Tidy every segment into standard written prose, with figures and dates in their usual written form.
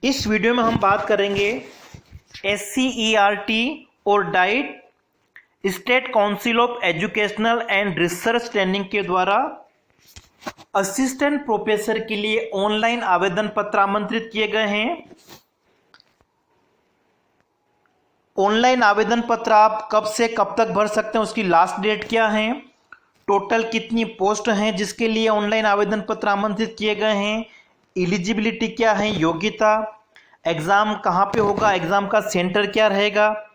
इस वीडियो में हम बात करेंगे SCERT और diet state council of educational and research training के द्वारा असिस्टेंट प्रोफेसर के लिए ऑनलाइन आवेदन पत्र आमंत्रित किए गए हैं। ऑनलाइन आवेदन पत्र आप कब से कब तक भर सकते हैं, उसकी लास्ट डेट क्या है, टोटल कितनी पोस्ट हैं जिसके लिए ऑनलाइन आवेदन पत्र आमंत्रित किए गए हैं, एलिजिबिलिटी क्या है, योग्यता, एग्जाम कहाँ पे होगा, एग्जाम का सेंटर क्या रहेगा,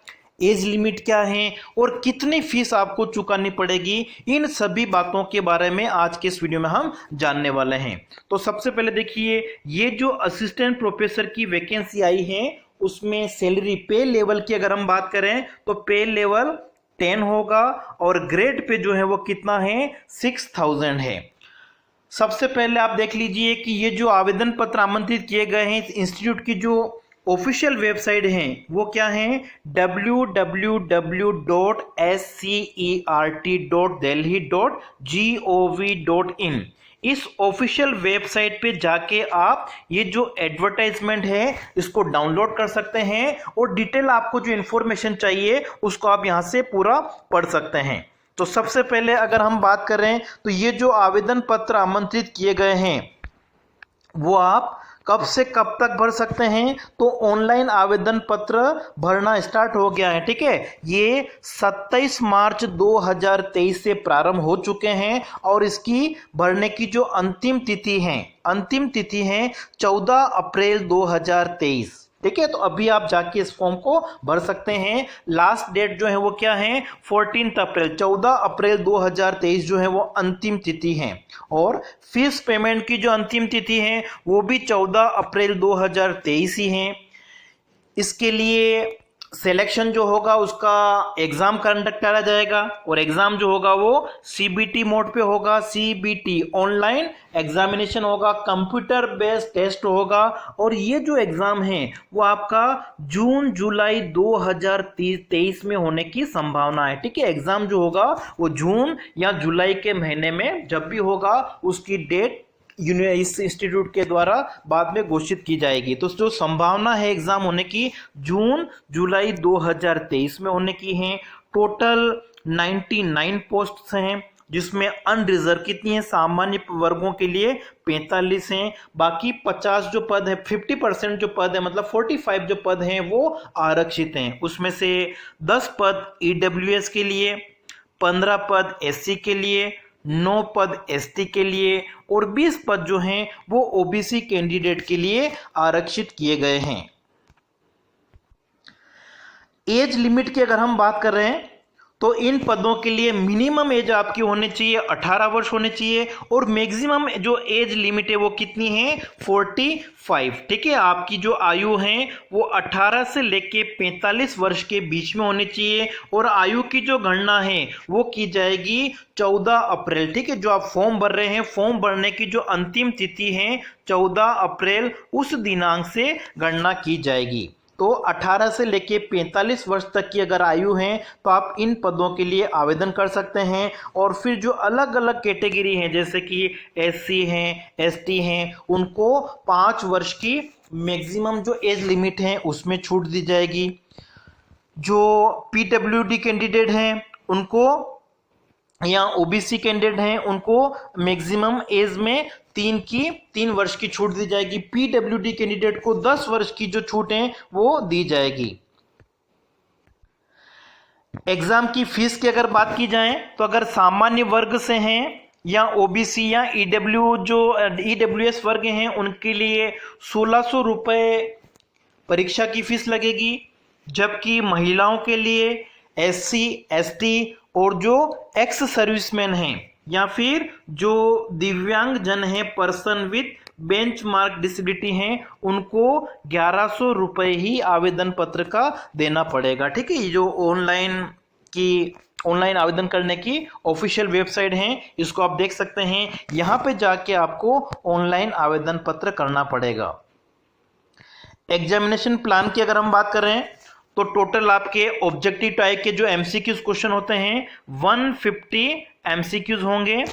एज लिमिट क्या है और कितनी फीस आपको चुकानी पड़ेगी, इन सभी बातों के बारे में आज के इस वीडियो में हम जानने वाले हैं। तो सबसे पहले देखिए, ये जो असिस्टेंट प्रोफेसर की वैकेंसी आई है उसमें सैलरी पे लेवल की अगर हम बात करें तो पे लेवल 10 होगा और ग्रेड पे जो है वो कितना है, 6000 है। सबसे पहले आप देख लीजिए कि ये जो आवेदन पत्र आमंत्रित किए गए हैं इस इंस्टीट्यूट की जो ऑफिशियल वेबसाइट है वो क्या है, www.scert.delhi.gov.in। इस ऑफिशियल वेबसाइट पे जाके आप ये जो एडवर्टाइजमेंट है इसको डाउनलोड कर सकते हैं और डिटेल आपको जो इंफॉर्मेशन चाहिए उसको आप यहां से पूरा पढ़ सकते हैं। तो सबसे पहले अगर हम बात करें तो ये जो आवेदन पत्र आमंत्रित किए गए हैं वो आप कब से कब तक भर सकते हैं, तो ऑनलाइन आवेदन पत्र भरना स्टार्ट हो गया है। ठीक है, ये 27 मार्च 2023 से प्रारंभ हो चुके हैं और इसकी भरने की जो अंतिम तिथि है 14 अप्रैल 2023। ठीक है, तो अभी आप जाके इस फॉर्म को भर सकते हैं। लास्ट डेट जो है वो क्या है, 14 अप्रैल, 14 अप्रैल 2023 जो है वो अंतिम तिथि है और फीस पेमेंट की जो अंतिम तिथि है वो भी 14 अप्रैल 2023 ही है। इसके लिए सिलेक्शन जो होगा उसका एग्जाम कंडक्ट करा जाएगा और एग्जाम जो होगा वो CBT मोड पे होगा। CBT ऑनलाइन एग्जामिनेशन होगा, कंप्यूटर बेस्ड टेस्ट होगा और ये जो एग्जाम है वो आपका जून जुलाई 2023 में होने की संभावना है। ठीक है, एग्जाम जो होगा वो जून या जुलाई के महीने में जब भी होगा उसकी डेट इस इंस्टीट्यूट के द्वारा बाद में घोषित की जाएगी। तो जो संभावना है एग्जाम होने की जून जुलाई 2023 में होने की है। टोटल 99 पोस्ट्स हैं जिसमें अनरिजर्व कितनी है, सामान्य वर्गों के लिए 45 हैं, बाकी 50 जो पद है 50% जो पद है मतलब 45 जो पद हैं वो आरक्षित हैं। उसमें से 10 पद EWS के लिए, 15 पद SC के लिए, 9 पद ST के लिए और 20 पद जो हैं वो OBC कैंडिडेट के लिए आरक्षित किए गए हैं। एज लिमिट की अगर हम बात कर रहे हैं तो इन पदों के लिए मिनिमम एज आपकी होनी चाहिए 18 वर्ष होने चाहिए और मैक्सिमम जो एज लिमिट है वो कितनी है, 45। ठीक है, आपकी जो आयु है वो 18 से लेके 45 वर्ष के बीच में होनी चाहिए और आयु की जो गणना है वो की जाएगी 14 अप्रैल। ठीक है, जो आप फॉर्म भर रहे हैं फॉर्म भरने की जो अंतिम तिथि है 14 अप्रैल, उस दिनांक से गणना की जाएगी। तो 18 से लेके 45 वर्ष तक की अगर आयु है तो आप इन पदों के लिए आवेदन कर सकते हैं। और फिर जो अलग अलग कैटेगरी हैं जैसे कि SC हैं, ST हैं, उनको 5 वर्ष की मैक्सिमम जो एज लिमिट है उसमें छूट दी जाएगी। जो PWD कैंडिडेट हैं उनको या OBC कैंडिडेट हैं उनको मैक्सिमम एज में 3 वर्ष की छूट दी जाएगी। PWD कैंडिडेट को 10 वर्ष की जो छूट है वो दी जाएगी। एग्जाम की फीस की अगर बात की जाए तो अगर सामान्य वर्ग से हैं या OBC या EWS वर्ग हैं उनके लिए 1600 रुपये परीक्षा की फीस लगेगी, जबकि महिलाओं के लिए SC ST और जो एक्स सर्विसमैन हैं या फिर जो दिव्यांग जन है, पर्सन विथ बेंचमार्क डिसेबिलिटी हैं, उनको 1100 रुपये ही आवेदन पत्र का देना पड़ेगा। ठीक है, ये जो ऑनलाइन आवेदन करने की ऑफिशियल वेबसाइट है इसको आप देख सकते हैं, यहाँ पे जाके आपको ऑनलाइन आवेदन पत्र करना पड़ेगा। एग्जामिनेशन प्लान की अगर हम बात कर रहे हैं तो टोटल आपके ऑब्जेक्टिव टाइप के जो MCQs क्वेश्चन होते हैं 150 MCQs होंगे।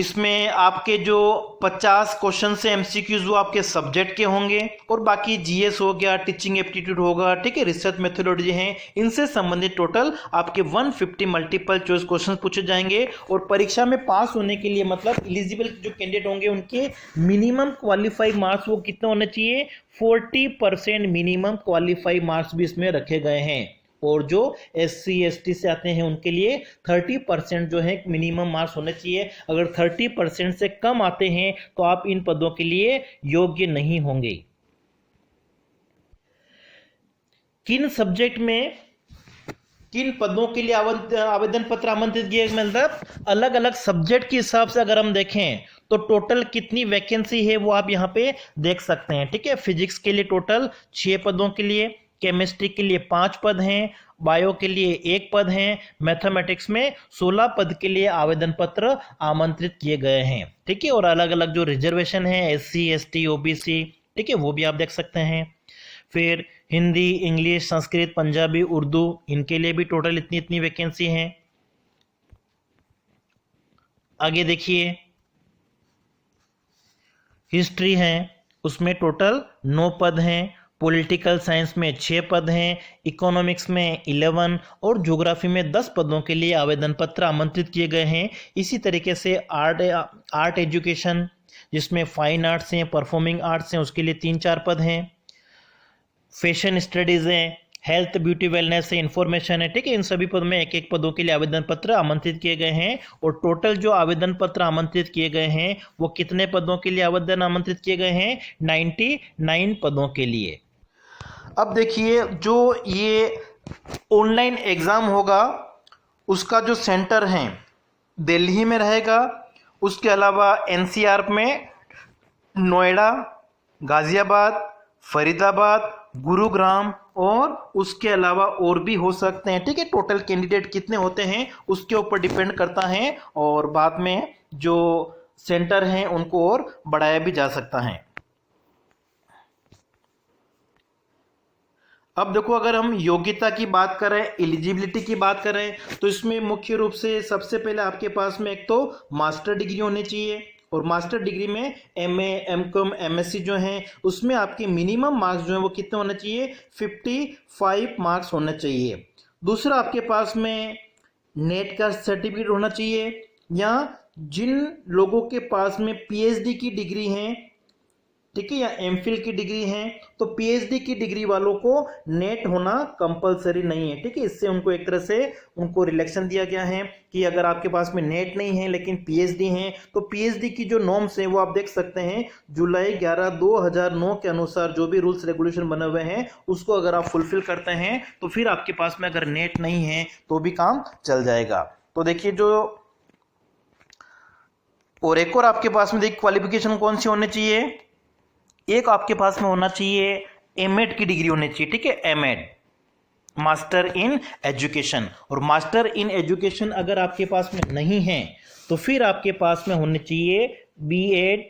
इसमें आपके जो 50 क्वेश्चन से एमसीक्यूज वो आपके सब्जेक्ट के होंगे और बाकी जीएस हो गया, टीचिंग एप्टीट्यूड होगा, ठीक है, रिसर्च मेथोडोलॉजी हैं, इनसे संबंधित टोटल आपके 150 मल्टीपल चॉइस क्वेश्चन पूछे जाएंगे। और परीक्षा में पास होने के लिए मतलब एलिजिबल जो कैंडिडेट होंगे उनके मिनिमम क्वालिफाइड मार्क्स वो कितने होने चाहिए, 40% मिनिमम क्वालिफाइड मार्क्स भी इसमें रखे गए हैं। और जो SC ST से आते हैं उनके लिए 30% जो है मिनिमम मार्क्स होने चाहिए। अगर 30% से कम आते हैं तो आप इन पदों के लिए योग्य नहीं होंगे। किन सब्जेक्ट में किन पदों के लिए आवेदन पत्र आमंत्रित किए, मतलब अलग अलग सब्जेक्ट के हिसाब से अगर हम देखें तो टोटल कितनी वैकेंसी है वो आप यहाँ पे देख सकते हैं, ठीक है। फिजिक्स के लिए टोटल 6 पदों के लिए, केमिस्ट्री के लिए 5 पद हैं, बायो के लिए 1 पद हैं, मैथमेटिक्स में 16 पद के लिए आवेदन पत्र आमंत्रित किए गए हैं, ठीक है। और अलग अलग जो रिजर्वेशन है SC ST OBC, ठीक है, वो भी आप देख सकते हैं। फिर हिंदी, इंग्लिश, संस्कृत, पंजाबी, उर्दू, इनके लिए भी टोटल इतनी इतनी वैकेंसी हैं। आगे देखिए, हिस्ट्री है उसमें टोटल 9 पद हैं, पॉलिटिकल साइंस में 6 पद हैं, इकोनॉमिक्स में 11 और ज्योग्राफी में 10 पदों के लिए आवेदन पत्र आमंत्रित किए गए हैं। इसी तरीके से आर्ट एजुकेशन जिसमें फाइन आर्ट्स हैं, परफॉर्मिंग आर्ट्स हैं, उसके लिए 3-4 पद हैं। फैशन स्टडीज है, हेल्थ ब्यूटी वेलनेस है, इंफॉर्मेशन है, ठीक है, इन सभी पद में 1-1 पदों के लिए आवेदन पत्र आमंत्रित किए गए हैं। और टोटल जो आवेदन पत्र आमंत्रित किए गए हैं वो कितने पदों के लिए आवेदन आमंत्रित किए गए हैं, 99 पदों के लिए। अब देखिए, जो ये ऑनलाइन एग्जाम होगा उसका जो सेंटर है दिल्ली में रहेगा, उसके अलावा NCR में नोएडा, गाजियाबाद, फरीदाबाद, गुरुग्राम और उसके अलावा और भी हो सकते हैं, ठीक है। टोटल कैंडिडेट कितने होते हैं उसके ऊपर डिपेंड करता है और बाद में जो सेंटर हैं उनको और बढ़ाया भी जा सकता है। अब देखो, अगर हम योग्यता की बात करें, एलिजिबिलिटी की बात करें तो इसमें मुख्य रूप से सबसे पहले आपके पास में एक तो मास्टर डिग्री होनी चाहिए और मास्टर डिग्री में MA MCOM MSc जो हैं उसमें आपके मिनिमम मार्क्स जो हैं वो कितने होने चाहिए, 55 मार्क्स होने चाहिए। दूसरा, आपके पास में नेट का सर्टिफिकेट होना चाहिए, या जिन लोगों के पास में PhD की डिग्री है, ठीक है, या MPhil की डिग्री है, तो PhD की डिग्री वालों को नेट होना कंपलसरी नहीं है, ठीक है। इससे उनको एक तरह से उनको रिलैक्शन दिया गया है कि अगर आपके पास में नेट नहीं है लेकिन PhD है तो PhD की जो नॉर्म्स हैं वो आप देख सकते हैं, जुलाई 11 2009 के अनुसार जो भी रूल्स रेगुलेशन बने हुए हैं उसको अगर आप फुलफिल करते हैं तो फिर आपके पास में अगर नेट नहीं है तो भी काम चल जाएगा। तो देखिए, जो और एक और आपके पास में देखिए क्वालिफिकेशन कौन सी होनी चाहिए, एक आपके पास में होना चाहिए MAd की डिग्री होनी चाहिए, ठीक है, MAd मास्टर इन एजुकेशन। और मास्टर इन एजुकेशन अगर आपके पास में नहीं है तो फिर आपके पास में होनी चाहिए B.Ed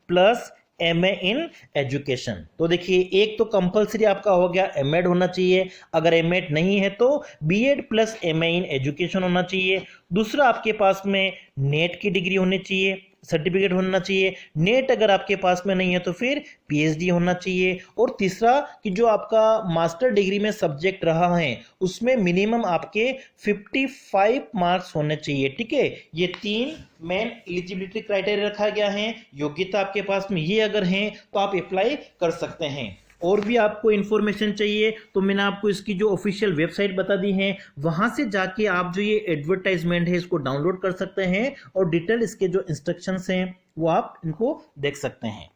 plus MA in education. तो देखिए, एक तो कंपलसरी आपका हो गया MAd होना चाहिए, अगर MAd नहीं है तो B.Ed plus MA in education होना चाहिए। दूसरा, आपके पास में नेट की डिग्री होनी चाहिए, सर्टिफिकेट होना चाहिए। नेट अगर आपके पास में नहीं है तो फिर PhD होना चाहिए। और तीसरा, कि जो आपका मास्टर डिग्री में सब्जेक्ट रहा है उसमें मिनिमम आपके 55 मार्क्स होने चाहिए, ठीक है। ये 3 मेन एलिजिबिलिटी क्राइटेरिया रखा गया है। योग्यता आपके पास में ये अगर है तो आप अप्लाई कर सकते हैं। और भी आपको इन्फॉर्मेशन चाहिए तो मैंने आपको इसकी जो ऑफिशियल वेबसाइट बता दी है, वहां से जाके आप जो ये एडवर्टाइजमेंट है इसको डाउनलोड कर सकते हैं और डिटेल इसके जो इंस्ट्रक्शंस हैं वो आप इनको देख सकते हैं।